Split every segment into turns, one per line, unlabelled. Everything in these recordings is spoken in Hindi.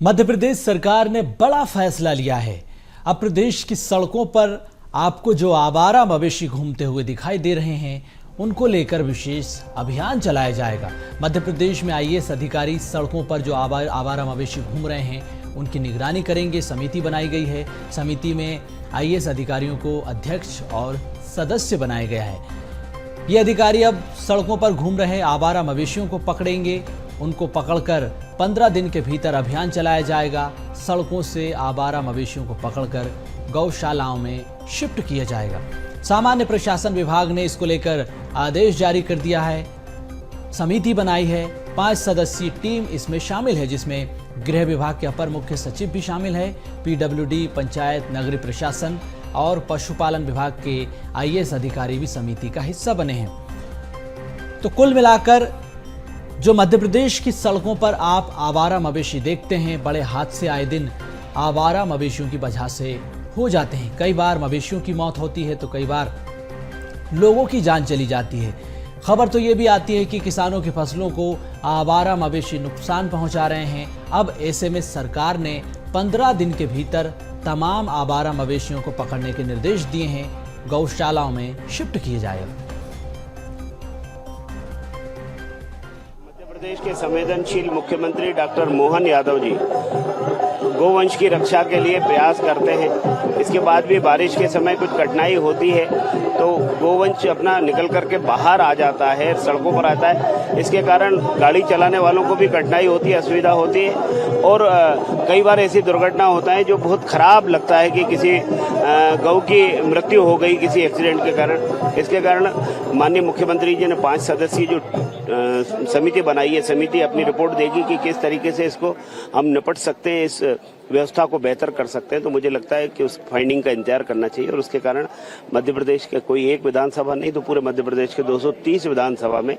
मध्य प्रदेश सरकार ने बड़ा फैसला लिया है। अब प्रदेश की सड़कों पर आपको जो आवारा मवेशी घूमते हुए दिखाई दे रहे हैं, उनको लेकर विशेष अभियान चलाया जाएगा। मध्य प्रदेश में आईएएस अधिकारी सड़कों पर जो आवारा मवेशी घूम रहे हैं, उनकी निगरानी करेंगे। समिति बनाई गई है। समिति में आईएएस अधिकारियों को अध्यक्ष और सदस्य बनाया गया है। ये अधिकारी अब सड़कों पर घूम रहे आवारा मवेशियों को पकड़ेंगे। उनको पकड़कर 15 दिन के भीतर अभियान चलाया जाएगा। सड़कों से आवारा मवेशियों को पकड़कर गौशालाओं में शिफ्ट किया जाएगा। सामान्य प्रशासन विभाग ने इसको लेकर आदेश जारी कर दिया है। समिति बनाई है। 5 सदस्यीय टीम इसमें शामिल है, जिसमें गृह विभाग के अपर मुख्य सचिव भी शामिल है। पीडब्ल्यूडी, पंचायत, नगरीय प्रशासन और पशुपालन विभाग के आईएएस अधिकारी भी समिति का हिस्सा बने हैं। तो कुल मिलाकर जो मध्य प्रदेश की सड़कों पर आप आवारा मवेशी देखते हैं, बड़े हादसे आए दिन आवारा मवेशियों की वजह से हो जाते हैं। कई बार मवेशियों की मौत होती है तो कई बार लोगों की जान चली जाती है। खबर तो ये भी आती है कि किसानों की फसलों को आवारा मवेशी नुकसान पहुंचा रहे हैं। अब ऐसे में सरकार ने 15 दिन के भीतर तमाम आवारा मवेशियों को पकड़ने के निर्देश दिए हैं। गौशालाओं में शिफ्ट किए जाएगा।
प्रदेश के संवेदनशील मुख्यमंत्री डॉक्टर मोहन यादव जी गोवंश की रक्षा के लिए प्रयास करते हैं। इसके बाद भी बारिश के समय कुछ कठिनाई होती है तो गोवंश अपना निकल करके बाहर आ जाता है, सड़कों पर आता है। इसके कारण गाड़ी चलाने वालों को भी कठिनाई होती है, असुविधा होती है और कई बार ऐसी दुर्घटना होता है जो बहुत खराब लगता है कि किसी गौ की मृत्यु हो गई किसी एक्सीडेंट के कारण। इसके कारण माननीय मुख्यमंत्री जी ने 5 सदस्यीय जो समिति बनाई है, समिति अपनी रिपोर्ट देगी कि किस तरीके से इसको हम निपट सकते हैं, इस व्यवस्था को बेहतर कर सकते हैं। तो मुझे लगता है कि उस फाइंडिंग का इंतजार करना चाहिए और उसके कारण मध्य प्रदेश के कोई एक विधानसभा नहीं तो पूरे मध्य प्रदेश के 230 विधानसभा में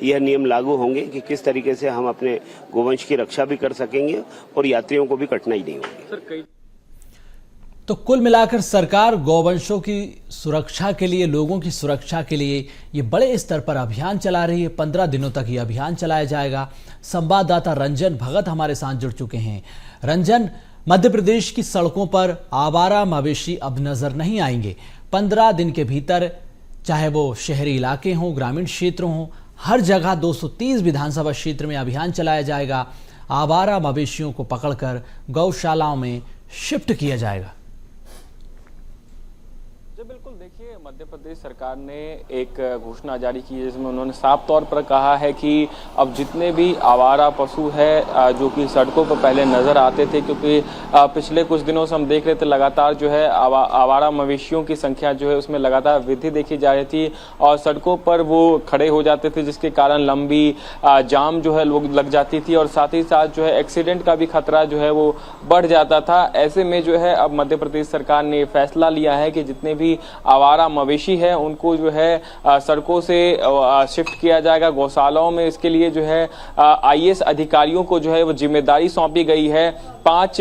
यह नियम लागू होंगे कि किस तरीके से हम अपने गोवंश की रक्षा भी कर सकेंगे और यात्रियों को भी कठिनाई नहीं होगी।
तो कुल मिलाकर सरकार गौवंशों की सुरक्षा के लिए, लोगों की सुरक्षा के लिए ये बड़े स्तर पर अभियान चला रही है। 15 दिनों तक ये अभियान चलाया जाएगा। संवाददाता रंजन भगत हमारे साथ जुड़ चुके हैं। रंजन, मध्य प्रदेश की सड़कों पर आवारा मवेशी अब नजर नहीं आएंगे। 15 दिन के भीतर, चाहे वो शहरी इलाके हों, ग्रामीण क्षेत्र हों, हर जगह 230 विधानसभा क्षेत्र में अभियान चलाया जाएगा। आवारा मवेशियों को पकड़कर गौशालाओं में शिफ्ट किया जाएगा।
बिल्कुल, देखिए, मध्य प्रदेश सरकार ने एक घोषणा जारी की है जिसमें उन्होंने साफ तौर पर कहा है कि अब जितने भी आवारा पशु है जो कि सड़कों पर पहले नजर आते थे, क्योंकि पिछले कुछ दिनों से हम देख रहे थे लगातार जो है आवारा मवेशियों की संख्या जो है उसमें लगातार वृद्धि देखी जा रही थी और सड़कों पर वो खड़े हो जाते थे, जिसके कारण लंबी जाम जो है लोग लग जाती थी और साथ ही साथ जो है एक्सीडेंट का भी खतरा जो है वो बढ़ जाता था। ऐसे में जो है अब मध्य प्रदेश सरकार ने फैसला लिया है कि जितने भी आवारा मवेशी है उनको जो है सड़कों से शिफ्ट किया जाएगा गौशालाओं में। इसके लिए जो है आईएएस अधिकारियों को जो है वो जिम्मेदारी सौंपी गई है। 5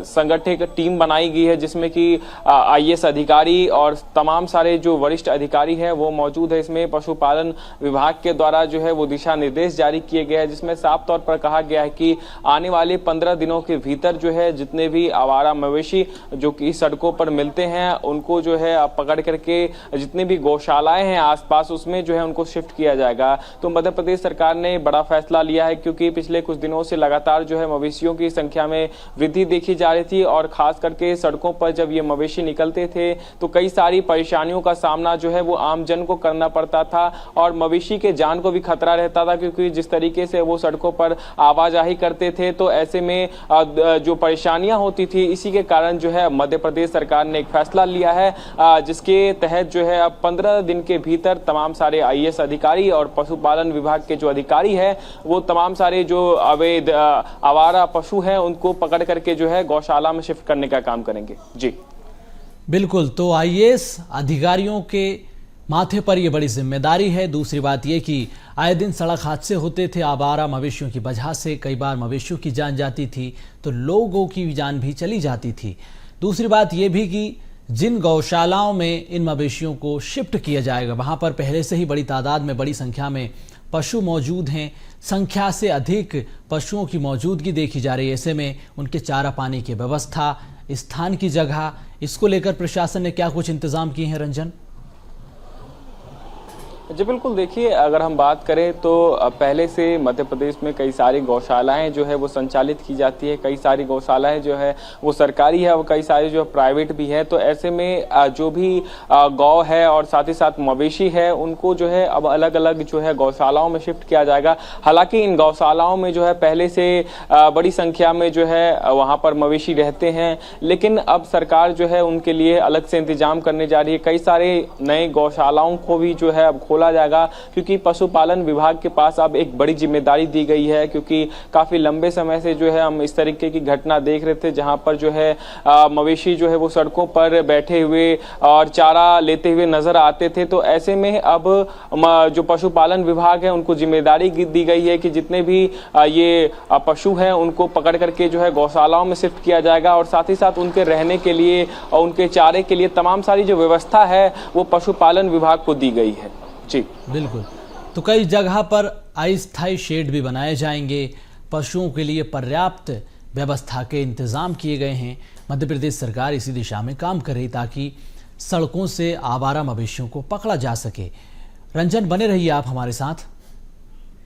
संगठित टीम बनाई गई है जिसमें कि आईएएस अधिकारी और तमाम सारे जो वरिष्ठ अधिकारी हैं वो मौजूद है। इसमें पशुपालन विभाग के द्वारा जो है वो दिशा निर्देश जारी किए गए हैं जिसमें साफ तौर पर कहा गया है कि आने वाले 15 दिनों के भीतर जो है जितने भी आवारा मवेशी जो कि सड़कों पर मिलते हैं उनको जो है पकड़ करके जितनी भी गौशालाएं हैं आसपास उसमें जो है उनको शिफ्ट किया जाएगा। तो मध्य प्रदेश सरकार ने बड़ा फैसला लिया है क्योंकि पिछले कुछ दिनों से लगातार जो है मवेशियों की संख्या में वृद्धि देखी जा रही थी और खास करके सड़कों पर जब ये मवेशी निकलते थे तो कई सारी परेशानियों का सामना जो है वो आम जन को करना पड़ता था और मवेशी के जान को भी खतरा रहता था, क्योंकि जिस तरीके से वो सड़कों पर आवाजाही करते थे तो ऐसे में जो परेशानियां होती थी, इसी के कारण जो है मध्य प्रदेश सरकार ने एक फैसला लिया है जिसके तहत जो है अब 15 दिन के भीतर तमाम सारे आईएएस अधिकारी और पशुपालन विभाग के जो अधिकारी है वो तमाम सारे जो अवैध आवारा पशु हैं उनको पकड़ करके जो है गौशाला में शिफ्ट करने का काम करेंगे। जी
बिल्कुल, तो आईएएस अधिकारियों के माथे पर यह बड़ी जिम्मेदारी है। दूसरी बात यह कि आए दिन सड़क हादसे होते थे आवारा मवेशियों की वजह से। कई बार मवेशियों की जान जाती थी तो लोगों की जान भी चली जाती थी। दूसरी बात यह भी कि जिन गौशालाओं में इन मवेशियों को शिफ्ट किया जाएगा वहां पर पहले से ही बड़ी तादाद में, बड़ी संख्या में पशु मौजूद हैं, संख्या से अधिक पशुओं की मौजूदगी देखी जा रही है। ऐसे में उनके चारा पानी की व्यवस्था, स्थान की जगह, इसको लेकर प्रशासन ने क्या कुछ इंतजाम किए हैं रंजन?
जी बिल्कुल, देखिए अगर हम बात करें तो पहले से मध्य प्रदेश में कई सारी गौशालाएं जो है वो संचालित की जाती है। कई सारी गौशालाएं जो है वो सरकारी है और कई सारी जो प्राइवेट भी है। तो ऐसे में जो भी गौ है और साथ ही साथ मवेशी है उनको जो है अब अलग अलग जो है गौशालाओं में शिफ्ट किया जाएगा। हालांकि इन गौशालाओं में जो है पहले से बड़ी संख्या में जो है वहाँ पर मवेशी रहते हैं, लेकिन अब सरकार जो है उनके लिए अलग से इंतजाम करने जा रही है। कई सारे नए गौशालाओं को भी जो है अब खोला जाएगा, क्योंकि पशुपालन विभाग के पास अब एक बड़ी जिम्मेदारी दी गई है। क्योंकि काफी लंबे समय से जो है हम इस तरीके की घटना देख रहे थे जहां पर जो है मवेशी जो है वो सड़कों पर बैठे हुए और चारा लेते हुए नजर आते थे। तो ऐसे में अब जो पशुपालन विभाग है उनको जिम्मेदारी दी गई है कि जितने भी ये पशु हैं उनको पकड़ करके जो है गौशालाओं में शिफ्ट किया जाएगा और साथ ही साथ उनके रहने के लिए और उनके चारे के लिए तमाम सारी जो व्यवस्था है वो पशुपालन विभाग को दी गई है। जी
बिल्कुल, तो कई जगह पर अस्थायी शेड भी बनाए जाएंगे, पशुओं के लिए पर्याप्त व्यवस्था के इंतजाम किए गए हैं। मध्य प्रदेश सरकार इसी दिशा में काम कर रही ताकि सड़कों से आवारा मवेशियों को पकड़ा जा सके। रंजन, बने रहिए आप हमारे साथ।